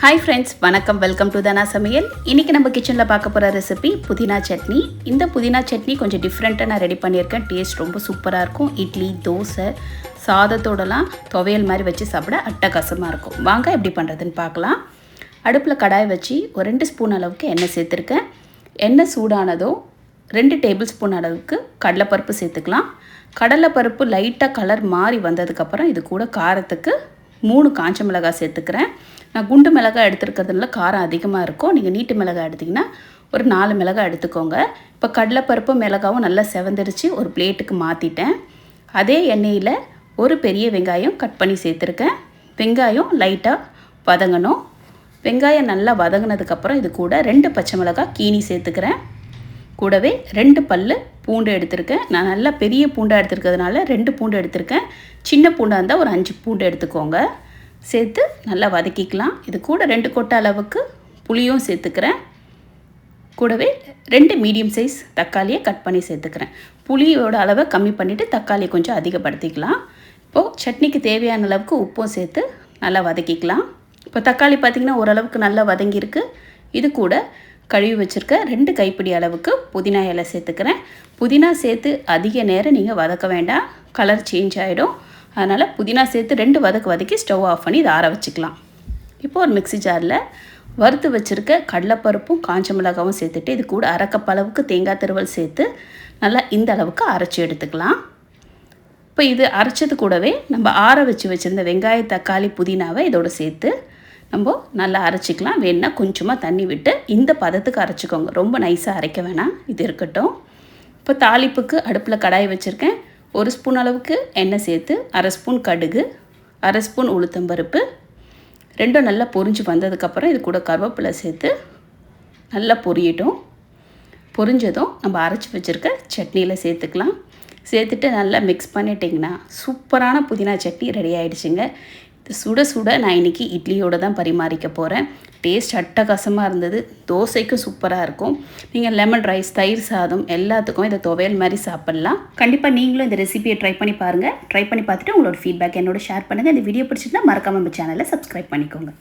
Hi friends, வணக்கம். Welcome to தனா சமையல். இன்றைக்கி நம்ம கிச்சனில் பார்க்க போகிற ரெசிபி புதினா சட்னி. இந்த புதினா சட்னி கொஞ்சம் டிஃப்ரெண்ட்டாக நான் ரெடி பண்ணியிருக்கேன். டேஸ்ட் ரொம்ப சூப்பராக இருக்கும். இட்லி, தோசை, சாதத்தோடலாம் துவையல் மாதிரி வச்சு சாப்பிட அட்டகாசமாக இருக்கும். வாங்க எப்படி பண்ணுறதுன்னு பார்க்கலாம். அடுப்பில் கடாய் வச்சு ஒரு 2 ஸ்பூன் அளவுக்கு எண்ணெய் சேர்த்துருக்கேன். எண்ணெய் சூடானதும் 2 டேபிள் ஸ்பூன் அளவுக்கு கடலைப்பருப்பு சேர்த்துக்கலாம். கடலைப்பருப்பு லைட்டாக கலர் மாறி வந்ததுக்கப்புறம் இது கூட காரத்துக்கு 3 காஞ்ச மிளகாய் சேர்த்துக்கிறேன். நான் குண்டு மிளகாய் எடுத்துருக்கிறதுனால காரம் அதிகமாக இருக்கும். நீங்கள் நீட்டு மிளகாய் எடுத்திங்கன்னா ஒரு 4 மிளகாய் எடுத்துக்கோங்க. இப்போ கடலைப்பருப்பும் மிளகாவும் நல்லா செவந்துருச்சு. ஒரு பிளேட்டுக்கு மாற்றிட்டேன். அதே எண்ணெயில் ஒரு பெரிய வெங்காயம் கட் பண்ணி சேர்த்துருக்கேன். வெங்காயம் லைட்டாக வதங்கணும். வெங்காயம் நல்லா வதங்கினதுக்கப்புறம் இது கூட 2 பச்சை மிளகாய் கீனி சேர்த்துக்கிறேன். கூடவே 2 பல் பூண்டு எடுத்திருக்கேன். நான் நல்லா பெரிய பூண்டாக எடுத்துருக்கிறதுனால 2 பூண்டு எடுத்திருக்கேன். சின்ன பூண்டாக இருந்தால் ஒரு 5 பூண்டு எடுத்துக்கோங்க. சேர்த்து நல்லா வதக்கிக்கலாம். இது கூட 2 கொட்டை அளவுக்கு புளியும் சேர்த்துக்கிறேன். கூடவே 2 மீடியம் சைஸ் தக்காளியை கட் பண்ணி சேர்த்துக்கிறேன். புளியோட அளவை கம்மி பண்ணிவிட்டு தக்காளியை கொஞ்சம் அதிகப்படுத்திக்கலாம். இப்போது சட்னிக்கு தேவையான அளவுக்கு உப்பும் சேர்த்து நல்லா வதக்கிக்கலாம். இப்போ தக்காளி பார்த்திங்கன்னா ஓரளவுக்கு நல்லா வதங்கியிருக்கு. இது கூட கழுவி வச்சுருக்க 2 கைப்பிடி அளவுக்கு புதினா இலை சேர்த்துக்கிறேன். புதினா சேர்த்து அதிக நேரம் நீங்கள் வதக்க வேண்டாம், கலர் சேஞ்ச் ஆகிடும். அதனால் புதினா சேர்த்து 2 வதக்கி ஸ்டவ் ஆஃப் பண்ணி இதை ஆற வச்சுக்கலாம். இப்போது ஒரு மிக்ஸி ஜாரில் வறுத்து வச்சுருக்க கடலைப்பருப்பும் காஞ்ச மிளகாவும் சேர்த்துட்டு இது கூட 1/2 கப் அளவுக்கு தேங்காய் துருவல் சேர்த்து நல்லா இந்த அளவுக்கு அரைச்சி எடுத்துக்கலாம். இப்போ இது அரைச்சது கூடவே நம்ம ஆற வச்சுருந்த வெங்காய, தக்காளி, புதினாவை இதோடு சேர்த்து நம்ம நல்லா அரைச்சிக்கலாம். வேணுன்னா கொஞ்சமாக தண்ணி விட்டு இந்த பதத்துக்கு அரைச்சிக்கோங்க. ரொம்ப நைஸாக அரைக்க வேணாம். இது இருக்கட்டும். இப்போ தாளிப்புக்கு அடுப்பில் கடாய் வச்சுருக்கேன். 1 ஸ்பூன் அளவுக்கு எண்ணெய் சேர்த்து 1/2 ஸ்பூன் கடுகு, 1/2 ஸ்பூன் உளுத்தம்பருப்பு, 2 நல்லா பொரிஞ்சு வந்ததுக்கப்புறம் இது கூட கருவேப்பிலை சேர்த்து நல்லா பொரியட்டும். பொரிஞ்சதும் நம்ம அரைச்சி வச்சுருக்க சட்னியில் சேர்த்துக்கலாம். சேர்த்துட்டு நல்லா மிக்ஸ் பண்ணிட்டிங்கன்னா சூப்பரான புதினா சட்னி ரெடி ஆகிடுச்சுங்க. இது சுட சுட நான் இன்றைக்கி இட்லியோடு தான் பரிமாறிக்க போகிறேன். டேஸ்ட் அட்டகாசமாக இருந்தது. தோசைக்கும் சூப்பராக இருக்கும். நீங்கள் லெமன் ரைஸ், தயிர் சாதம் எல்லாத்துக்கும் இதை துவையல் மாதிரி சாப்பிட்லாம். கண்டிப்பாக நீங்களும் இந்த ரெசிபியை ட்ரை பண்ணி பாருங்கள். ட்ரை பண்ணி பார்த்துட்டு உங்களோட ஃபீட்பேக் என்னோட ஷேர் பண்ணுங்கள். இந்த வீடியோ பிடிச்சிருந்தா மறக்காமல் நம்ம சேனலை சப்ஸ்கிரைப் பண்ணிக்கோங்க.